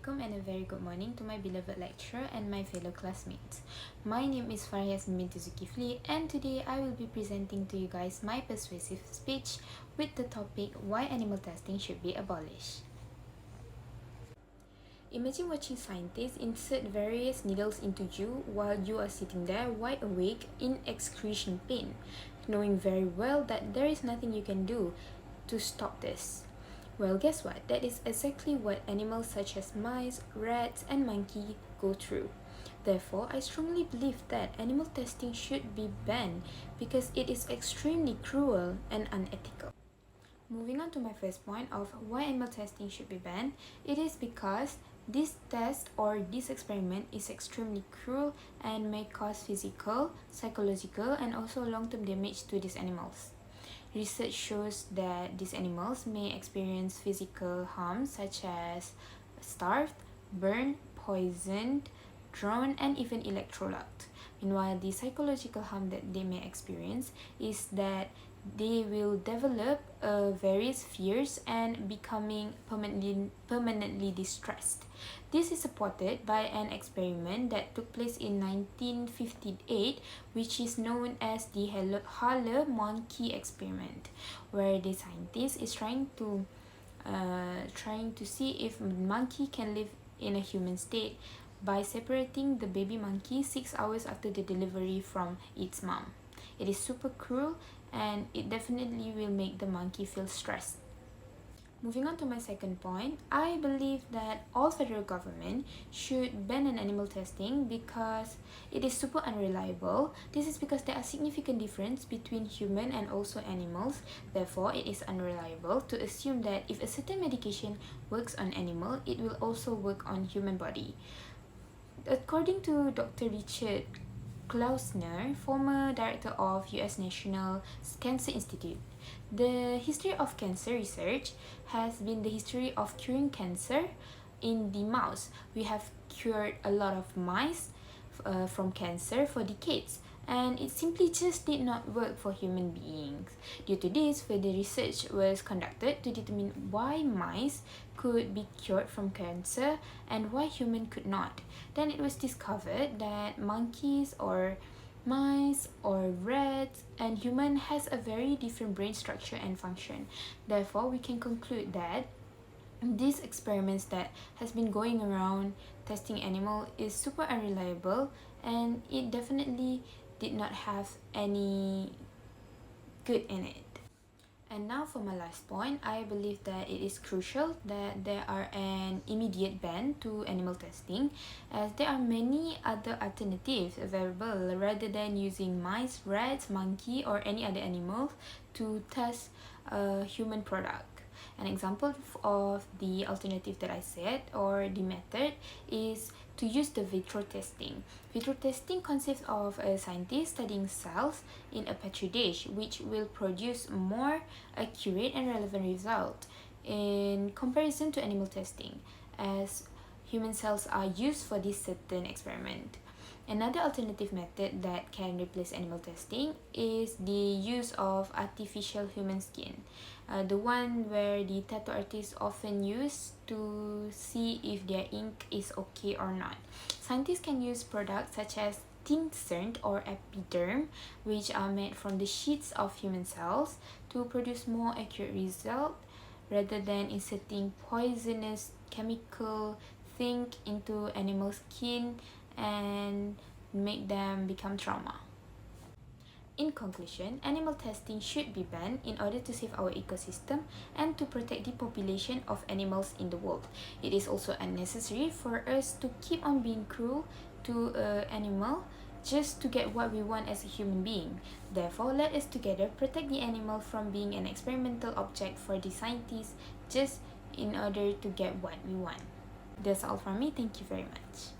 Assalamualaikum and a very good morning to my beloved lecturer and my fellow classmates. My name is Farias binti Zulkifli and today I will be presenting to you guys my persuasive speech with the topic why animal testing should be abolished. Imagine watching scientists insert various needles into you while you are sitting there wide awake in excruciating pain, knowing very well that there is nothing you can do to stop this. Well, guess what? That is exactly what animals such as mice, rats, and monkey go through. Therefore, I strongly believe that animal testing should be banned because it is extremely cruel and unethical. Moving on to my first point of why animal testing should be banned, it is because this test or this experiment is extremely cruel and may cause physical, psychological, and also long-term damage to these animals. Research shows that these animals may experience physical harm such as starved, burned, poisoned, drowned, and even electrocuted. Meanwhile, the psychological harm that they may experience is that they will develop various fears and becoming permanently distressed. This is supported by an experiment that took place in 1958, which is known as the Haller monkey experiment, where the scientist is trying to see if monkey can live in a human state by separating the baby monkey 6 hours after the delivery from its mom. It is super cruel and it definitely will make the monkey feel stressed. Moving on to my second point, I believe that all federal government should ban an animal testing because it is super unreliable. This is because there are significant difference between human and also animals. Therefore, it is unreliable to assume that if a certain medication works on animal, it will also work on human body. According to Dr. Richard Klausner, former director of US National Cancer Institute, the history of cancer research has been the history of curing cancer in the mouse. We have cured a lot of mice from cancer for decades, and it simply just did not work for human beings. Due to this, further research was conducted to determine why mice could be cured from cancer and why human could not. Then it was discovered that monkeys or mice or rats and human has a very different brain structure and function. Therefore, we can conclude that these experiments that has been going around testing animal is super unreliable and it definitely did not have any good in it. And now for my last point, I believe that it is crucial that there are an immediate ban to animal testing, as there are many other alternatives available rather than using mice, rats, monkey, or any other animals to test a human product. An example of the alternative that I said or the method is to use the vitro testing. Vitro testing consists of a scientist studying cells in a petri dish, which will produce more accurate and relevant result in comparison to animal testing, as human cells are used for this certain experiment. Another alternative method that can replace animal testing is the use of artificial human skin, the one where the tattoo artists often use to see if their ink is okay or not. Scientists can use products such as tincern or epiderm, which are made from the sheets of human cells, to produce more accurate result rather than inserting poisonous chemical thing into animal skin and make them become trauma. In conclusion, animal testing should be banned in order to save our ecosystem and to protect the population of animals in the world. It is also unnecessary for us to keep on being cruel to an animal just to get what we want as a human being. Therefore, let us together protect the animal from being an experimental object for the scientists just in order to get what we want. That's all from me. Thank you very much.